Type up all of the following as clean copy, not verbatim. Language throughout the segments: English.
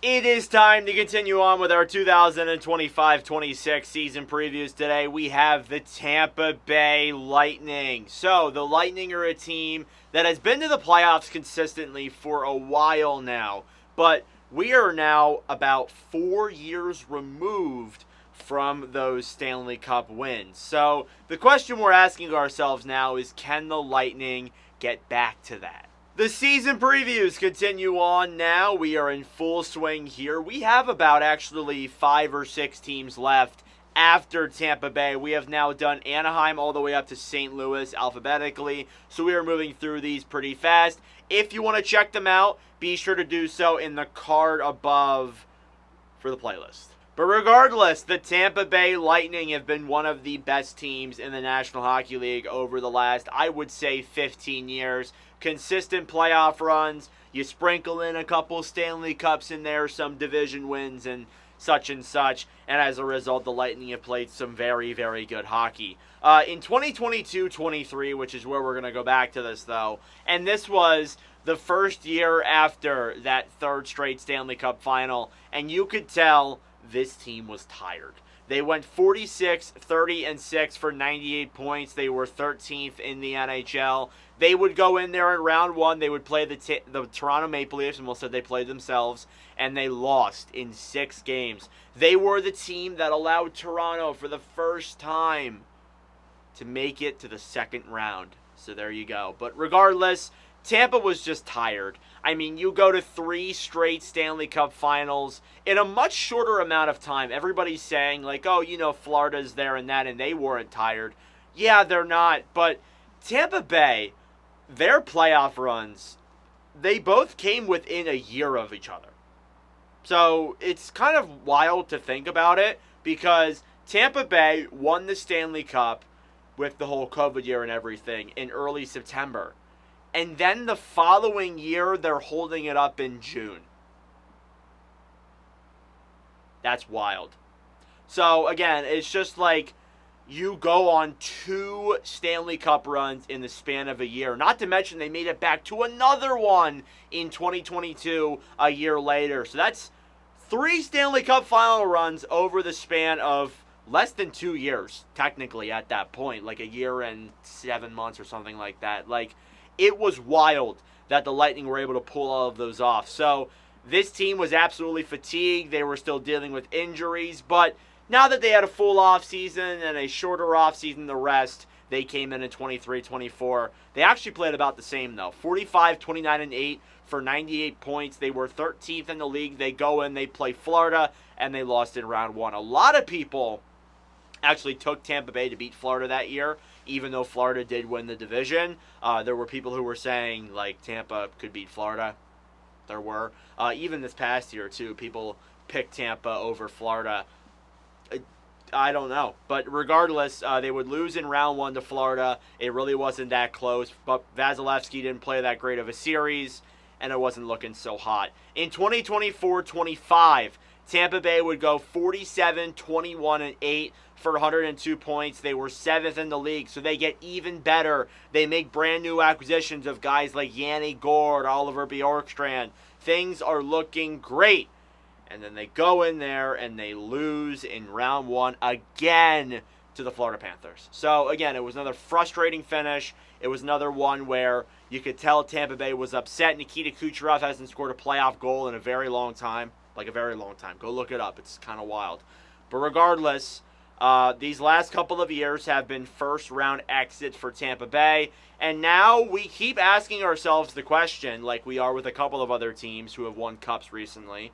It is time to continue on with our 2025-26 season previews. Today we have the Tampa Bay Lightning. So, the Lightning are a team that has been to the playoffs consistently for a while now, but we are now about 4 years removed from those Stanley Cup wins. So, the question we're asking ourselves now is, can the Lightning get back to that? The season previews continue on now. We are in full swing here. We have about actually 5 or 6 teams left after Tampa Bay. We have now done Anaheim all the way up to St. Louis alphabetically, so we are moving through these pretty fast. If you want to check them out, be sure to do so in the card above for the playlist. But regardless, the Tampa Bay Lightning have been one of the best teams in the National Hockey League over the last, I would say, 15 years. Consistent playoff runs. You sprinkle in a couple Stanley Cups in there, some division wins and such. And as a result, the Lightning have played some very, very good hockey. In 2022-23, which is where we're going to go back to this, though, and this was the first year after that third straight Stanley Cup final, and you could tell this team was tired. They went 46-30-6 for 98 points. They were 13th in the NHL. They would go in there in round one. They would play the Toronto Maple Leafs, and we'll say they played themselves, and they lost in 6 games. They were the team that allowed Toronto for the first time to make it to the second round. So there you go. But regardless, Tampa was just tired. I mean, you go to 3 straight Stanley Cup finals in a much shorter amount of time. Everybody's saying, like, oh, you know, Florida's there and that, and they weren't tired. Yeah, they're not. But Tampa Bay, their playoff runs, they both came within a year of each other. So it's kind of wild to think about it, because Tampa Bay won the Stanley Cup with the whole COVID year and everything in early September. And then the following year, they're holding it up in June. That's wild. So, again, it's just like you go on 2 Stanley Cup runs in the span of a year. Not to mention they made it back to another one in 2022 a year later. So that's 3 Stanley Cup final runs over the span of less than 2 years, technically, at that point. Like a year and 7 months or something like that. Like, it was wild that the Lightning were able to pull all of those off. So this team was absolutely fatigued. They were still dealing with injuries. But now that they had a full offseason and a shorter offseason than the rest, they came in 23-24. They actually played about the same, though. 45-29-8 for 98 points. They were 13th in the league. They go in, they play Florida, and they lost in round 1. A lot of people actually took Tampa Bay to beat Florida that year, even though Florida did win the division. There were people who were saying, like, Tampa could beat Florida. There were. Even this past year, too, people picked Tampa over Florida. I don't know. But regardless, they would lose in round 1 to Florida. It really wasn't that close. But Vasilevsky didn't play that great of a series, and it wasn't looking so hot. In 2024-25, Tampa Bay would go 47-21-8 for 102 points. They were 7th in the league, so they get even better. They make brand new acquisitions of guys like Yanni Gourde, Oliver Bjorkstrand. Things are looking great. And then they go in there and they lose in round 1 again to the Florida Panthers. So again, it was another frustrating finish. It was another one where you could tell Tampa Bay was upset. Nikita Kucherov hasn't scored a playoff goal in a very long time. Like a very long time. Go look it up. It's kind of wild. But regardless, these last couple of years have been first-round exits for Tampa Bay. And now we keep asking ourselves the question, like we are with a couple of other teams who have won cups recently,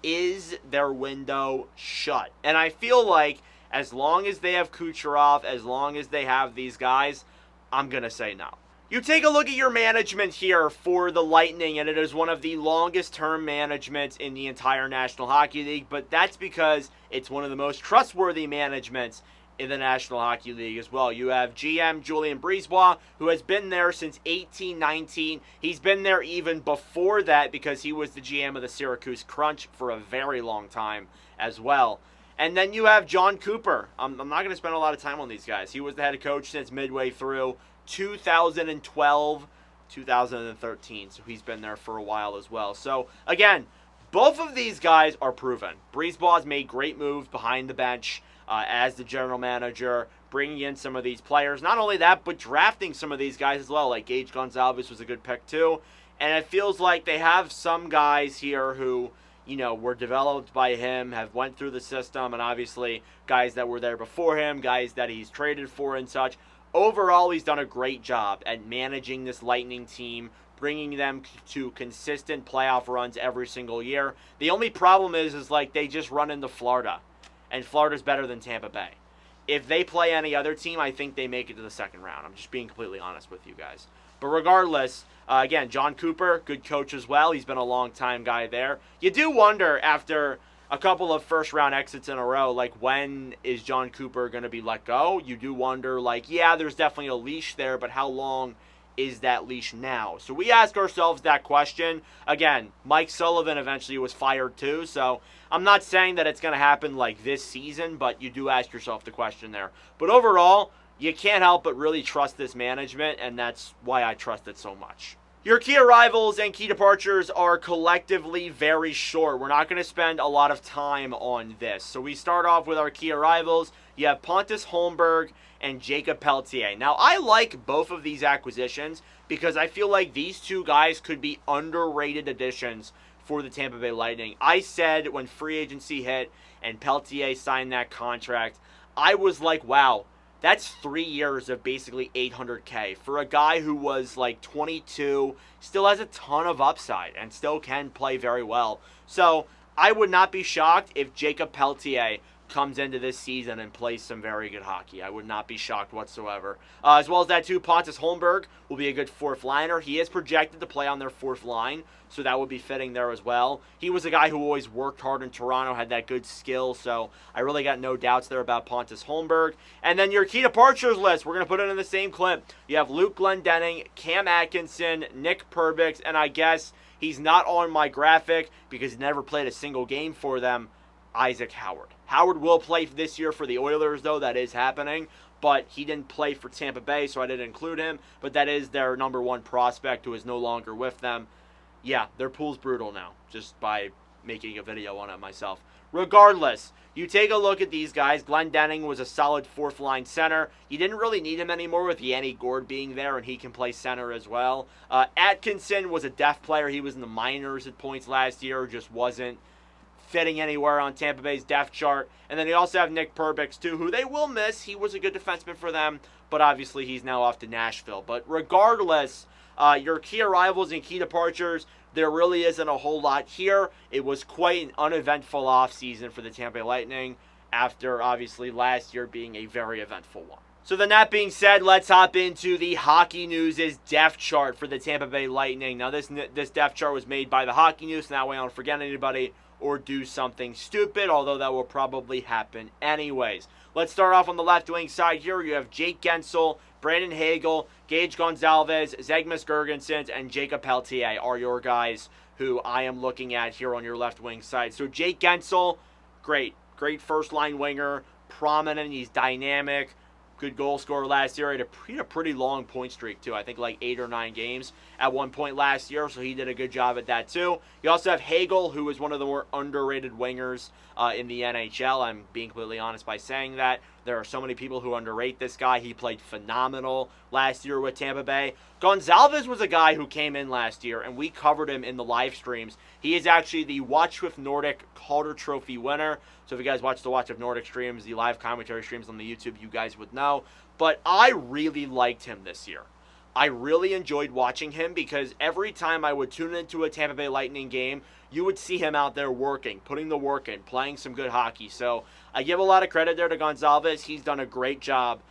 is their window shut? And I feel like as long as they have Kucherov, as long as they have these guys, I'm going to say no. You take a look at your management here for the Lightning, and it is one of the longest-term managements in the entire National Hockey League, but that's because it's one of the most trustworthy managements in the National Hockey League as well. You have GM Julien Brisebois, who has been there since 1819. He's been there even before that because he was the GM of the Syracuse Crunch for a very long time as well. And then you have John Cooper. I'm not going to spend a lot of time on these guys. He was the head coach since midway through 2012, 2013. So he's been there for a while as well. So, again, Both of these guys are proven. Breezeball's made great moves behind the bench as the general manager, bringing in some of these players. Not only that, but drafting some of these guys as well. Like Gage Gonzalez was a good pick too. And it feels like they have some guys here who, were developed by him, have went through the system, and obviously guys that were there before him, guys that he's traded for and such. Overall, he's done a great job at managing this Lightning team, bringing them to consistent playoff runs every single year. The only problem is like they just run into Florida, and Florida's better than Tampa Bay. If they play any other team, I think they make it to the second round. I'm just being completely honest with you guys. But regardless, again, John Cooper, good coach as well. He's been a long-time guy there. You do wonder, after a couple of first-round exits in a row, like, when is John Cooper going to be let go? You do wonder, like, yeah, there's definitely a leash there, but how long is that leash now? So we ask ourselves that question. Again, Mike Sullivan eventually was fired too, so I'm not saying that it's going to happen like this season, but you do ask yourself the question there. But overall, you can't help but really trust this management, and that's why I trust it so much. Your key arrivals and key departures are collectively very short. We're not going to spend a lot of time on this. So we start off with our key arrivals. You have Pontus Holmberg and Jacob Pelletier. Now, I like both of these acquisitions because I feel like these two guys could be underrated additions for the Tampa Bay Lightning. I said when free agency hit and Pelletier signed that contract, I was like, wow, that's 3 years of basically $800K for a guy who was like 22, still has a ton of upside, and still can play very well. So I would not be shocked if Jacob Pelletier comes into this season and plays some very good hockey. I would not be shocked whatsoever. As well as that too, Pontus Holmberg will be a good fourth liner. He is projected to play on their fourth line, so that would be fitting there as well. He was a guy who always worked hard in Toronto, had that good skill, so I really got no doubts there about Pontus Holmberg. And then your key departures list, we're going to put it in the same clip. You have Luke Glendening, Cam Atkinson, Nick Perbix, and I guess he's not on my graphic because he never played a single game for them, Isaac Howard. Howard will play this year for the Oilers, though. That is happening. But he didn't play for Tampa Bay, so I didn't include him. But that is their number one prospect who is no longer with them. Yeah, their pool's brutal now, just by making a video on it myself. Regardless, you take a look at these guys. Glendening was a solid fourth-line center. You didn't really need him anymore with Yanni Gourde being there, and he can play center as well. Atkinson was a depth player. He was in the minors at points last year, just wasn't fitting anywhere on Tampa Bay's depth chart. And then you also have Nick Perbix, too, who they will miss. He was a good defenseman for them, but obviously he's now off to Nashville. But regardless, your key arrivals and key departures, there really isn't a whole lot here. It was quite an uneventful offseason for the Tampa Bay Lightning after, obviously, last year being a very eventful one. So then that being said, let's hop into the Hockey News' depth chart for the Tampa Bay Lightning. Now, this depth chart was made by the Hockey News, so that way I don't forget anybody or do something stupid, although that will probably happen anyways. Let's start off on the left wing side here. You have Jake Guentzel, Brandon Hagel, Gage Gonzalez, Zegmas Girgensons, and Jacob Pelletier are your guys who I am looking at here on your left wing side. So Jake Guentzel, great first line winger, prominent, he's dynamic. Good goal scorer last year. He had a pretty long point streak, too. I think like 8 or 9 games at one point last year, so he did a good job at that, too. You also have Hagel, who is one of the more underrated wingers in the NHL. I'm being completely honest by saying that. There are so many people who underrate this guy. He played phenomenal last year with Tampa Bay. Gonzalez was a guy who came in last year, and we covered him in the live streams. He is actually the Watch with Nordic Calder Trophy winner. So if you guys watch the Watch with Nordic streams, the live commentary streams on the YouTube, you guys would know. But I really liked him this year. I really enjoyed watching him because every time I would tune into a Tampa Bay Lightning game, you would see him out there working, putting the work in, playing some good hockey. So I give a lot of credit there to Gonzalez. He's done a great job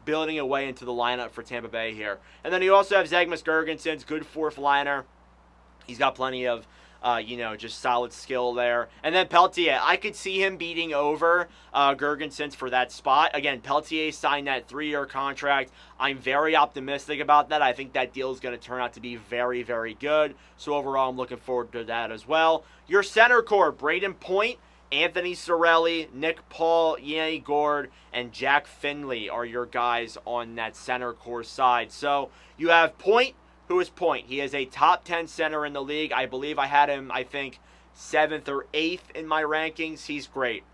building a way into the lineup for Tampa Bay here. And then you also have Zegmas Girgensons, good fourth liner. He's got plenty of just solid skill there. And then Pelletier, I could see him beating over Girgensons for that spot. Again, Pelletier signed that 3-year contract. I'm very optimistic about that. I think that deal is going to turn out to be very, very good. So overall, I'm looking forward to that as well. Your center core, Braden Point, Anthony Cirelli, Nick Paul, Yanni Gourde, and Jack Finley are your guys on that center core side. So you have Point. Who is Point? He is a top 10 center in the league. I believe I had him, 7th or 8th in my rankings. He's great.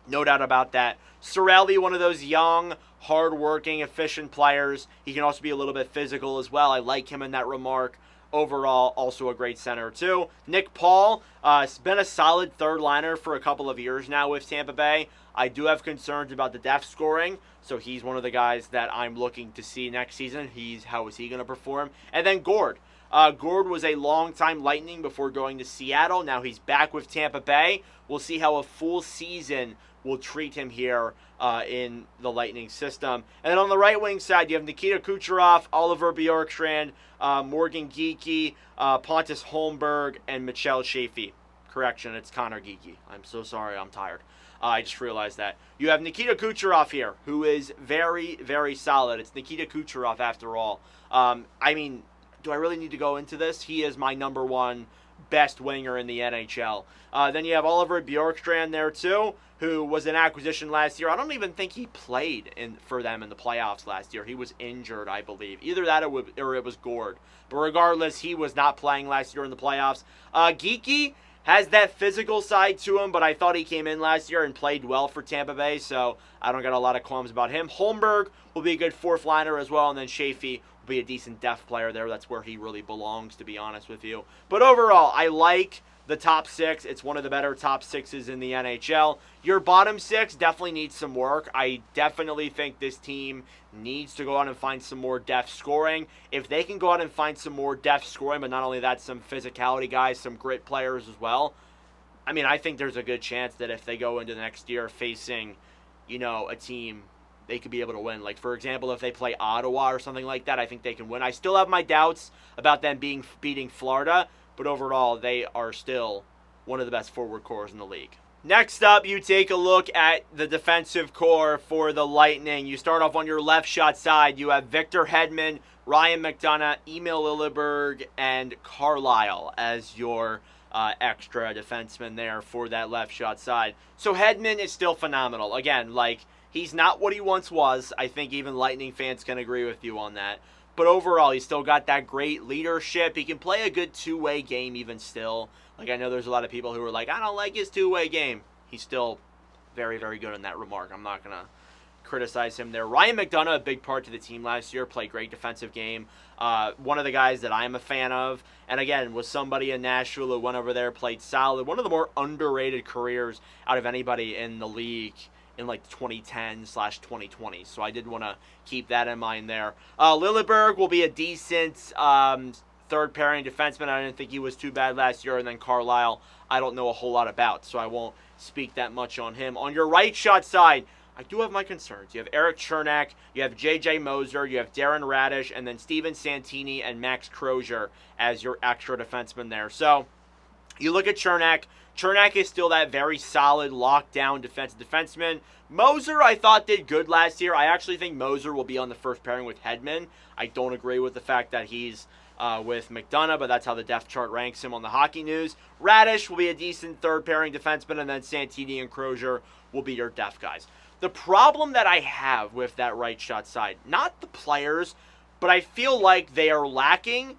No doubt about that. Cirelli, one of those young, hard-working, efficient players. He can also be a little bit physical as well. I like him in that remark. Overall, also a great center, too. Nick Paul has been a solid third liner for a couple of years now with Tampa Bay. I do have concerns about the depth scoring, so he's one of the guys that I'm looking to see next season. How is he going to perform? And then Gord. Gord was a long-time Lightning before going to Seattle. Now he's back with Tampa Bay. We'll see how a full season will treat him here in the Lightning system. And then on the right wing side, you have Nikita Kucherov, Oliver Bjorkstrand, Morgan Geekie, Pontus Holmberg, and Michel Shafee. Correction, it's Connor Geekie. I'm so sorry, I'm tired. I just realized that. You have Nikita Kucherov here, who is very, very solid. It's Nikita Kucherov after all. I mean, do I really need to go into this? He is my number one best winger in the NHL. Then you have Oliver Bjorkstrand there too, who was an acquisition last year. I don't even think he played for them in the playoffs last year. He was injured, I believe. Either that or it was Gord. But regardless, he was not playing last year in the playoffs. Geekie has that physical side to him, but I thought he came in last year and played well for Tampa Bay, so I don't got a lot of qualms about him. Holmberg will be a good fourth liner as well, and then Shafee will be a decent depth player there. That's where he really belongs, to be honest with you. But overall, I like the top six. It's one of the better top sixes in the NHL. Your bottom six definitely needs some work. I definitely think this team needs to go out and find some more depth scoring. If they can go out and find some more depth scoring, but not only that, some physicality guys, some grit players as well, I mean, I think there's a good chance that if they go into the next year facing, a team, they could be able to win. Like, for example, if they play Ottawa or something like that, I think they can win. I still have my doubts about them beating Florida, but overall, they are still one of the best forward cores in the league. Next up, you take a look at the defensive core for the Lightning. You start off on your left shot side. You have Victor Hedman, Ryan McDonagh, Emil Lilleberg, and Carlisle as your extra defenseman there for that left shot side. So Hedman is still phenomenal. Again, he's not what he once was. I think even Lightning fans can agree with you on that. But overall, he's still got that great leadership. He can play a good two-way game even still. I know there's a lot of people who are like, I don't like his two-way game. He's still very, very good in that remark. I'm not going to criticize him there. Ryan McDonagh, a big part to the team last year, played great defensive game. One of the guys that I'm a fan of. And again, was somebody in Nashville who went over there, played solid. One of the more underrated careers out of anybody in the league in 2010/2020. So I did want to keep that in mind there. Lilleberg will be a decent third pairing defenseman. I didn't think he was too bad last year. And then Carlisle, I don't know a whole lot about, so I won't speak that much on him. On your right shot side, I do have my concerns. You have Eric Chernak, you have J.J. Moser, you have Darren Radish, and then Steven Santini and Max Crozier as your extra defenseman there. So you look at Chernak. Chernak is still that very solid, lockdown defenseman. Moser, I thought, did good last year. I actually think Moser will be on the first pairing with Hedman. I don't agree with the fact that he's with McDonagh, but that's how the depth chart ranks him on the Hockey News. Radish will be a decent third pairing defenseman, and then Santini and Crozier will be your depth guys. The problem that I have with that right shot side, not the players, but I feel like they are lacking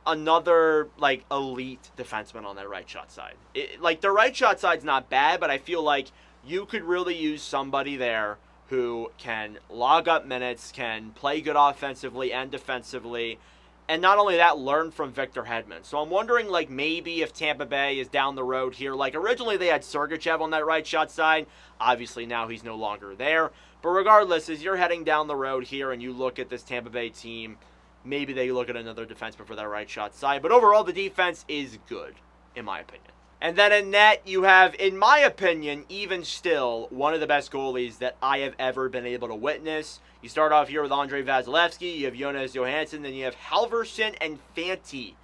another elite defenseman on that right shot side. The right shot side's not bad, but I feel like you could really use somebody there who can log up minutes, can play good offensively and defensively, and not only that, learn from Victor Hedman. So I'm wondering, maybe if Tampa Bay is down the road here. Originally they had Sergachev on that right shot side. Obviously now he's no longer there. But regardless, as you're heading down the road here and you look at this Tampa Bay team, maybe they look at another defenseman for that right shot side. But overall, the defense is good, in my opinion. And then in net, you have, in my opinion, even still, one of the best goalies that I have ever been able to witness. You start off here with Andrei Vasilevsky, you have Jonas Johansson, then you have Halverson and Fanti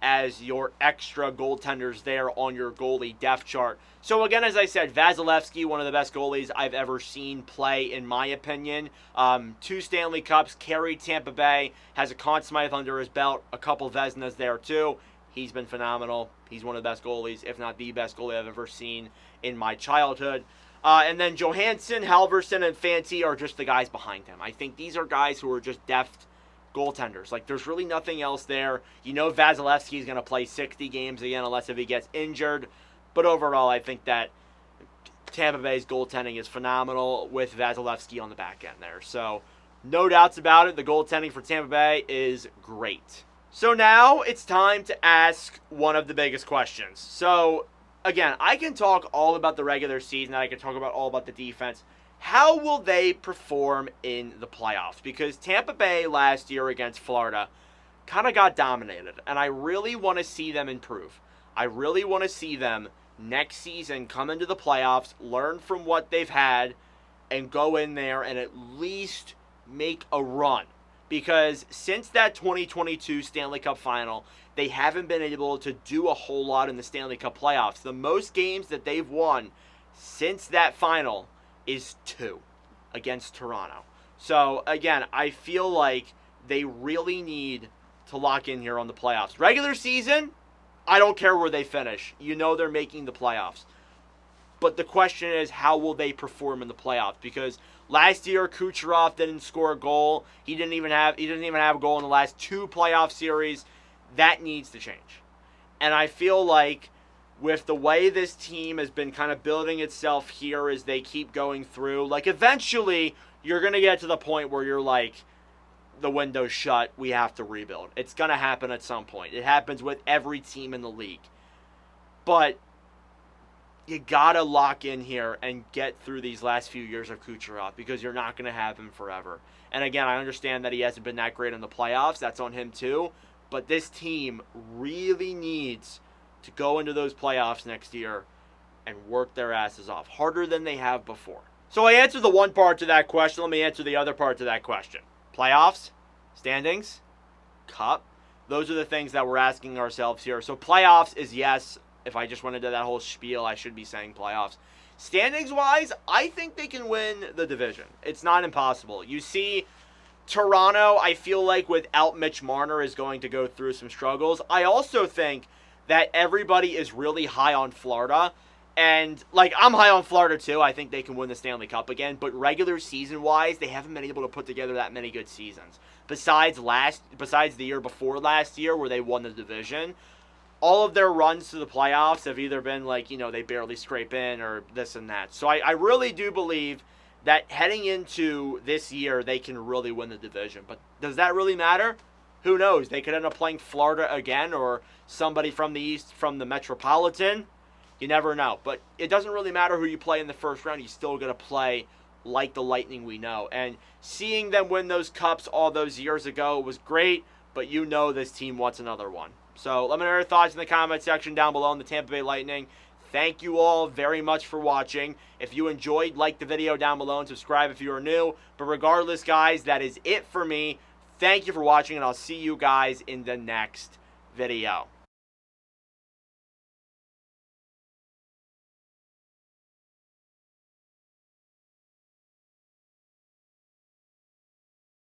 as your extra goaltenders there on your goalie depth chart. So again, as I said, Vasilevsky, one of the best goalies I've ever seen play, in my opinion. 2 Stanley Cups, carried Tampa Bay, has a Conn Smythe under his belt, a couple Vezinas there too. He's been phenomenal. He's one of the best goalies, if not the best goalie I've ever seen in my childhood. And then Johansson, Halverson, and Fanti are just the guys behind him. I think these are guys who are just depth goaltenders. Like, there's really nothing else there. You know Vasilevsky's going to play 60 games again unless if he gets injured. But overall, I think that Tampa Bay's goaltending is phenomenal with Vasilevsky on the back end there. So, no doubts about it. The goaltending for Tampa Bay is great. So now it's time to ask one of the biggest questions. So, again, I can talk all about the regular season. I can talk about all about the defense. How will they perform in the playoffs? Because Tampa Bay last year against Florida kind of got dominated. And I really want to see them improve. I really want to see them next season come into the playoffs, learn from what they've had, and go in there and at least make a run. Because since that 2022 Stanley Cup final, they haven't been able to do a whole lot in the Stanley Cup playoffs. The most games that they've won since that final is 2 against Toronto. So, again, I feel like they really need to lock in here on the playoffs. Regular season, I don't care where they finish. You know they're making the playoffs. But the question is, how will they perform in the playoffs? Because last year, Kucherov didn't score a goal. He didn't even have a goal in the last 2 playoff series. That needs to change. And I feel like with the way this team has been kind of building itself here as they keep going through, like eventually you're going to get to the point where you're like, the window's shut, we have to rebuild. It's going to happen at some point. It happens with every team in the league. But you got to lock in here and get through these last few years of Kucherov because you're not going to have him forever. And again, I understand that he hasn't been that great in the playoffs. That's on him too. But this team really needs to go into those playoffs next year and work their asses off. Harder than they have before. So I answered the one part to that question. Let me answer the other part to that question. Playoffs, standings, cup. Those are the things that we're asking ourselves here. So playoffs is yes. If I just went into that whole spiel, I should be saying playoffs. Standings-wise, I think they can win the division. It's not impossible. You see, Toronto, I feel like without Mitch Marner is going to go through some struggles. I also think that everybody is really high on Florida. And, like, I'm high on Florida, too. I think they can win the Stanley Cup again. But regular season-wise, they haven't been able to put together that many good seasons. Besides the year before last year where they won the division, all of their runs to the playoffs have either been like, you know, they barely scrape in or this and that. So I really do believe that heading into this year, they can really win the division. But does that really matter? Who knows? They could end up playing Florida again or somebody from the East, from the Metropolitan. You never know. But it doesn't really matter who you play in the first round. You still got to play like the Lightning we know. And seeing them win those cups all those years ago was great, but you know this team wants another one. So let me know your thoughts in the comment section down below on the Tampa Bay Lightning. Thank you all very much for watching. If you enjoyed, like the video down below and subscribe if you are new. But regardless, guys, that is it for me. Thank you for watching, and I'll see you guys in the next video.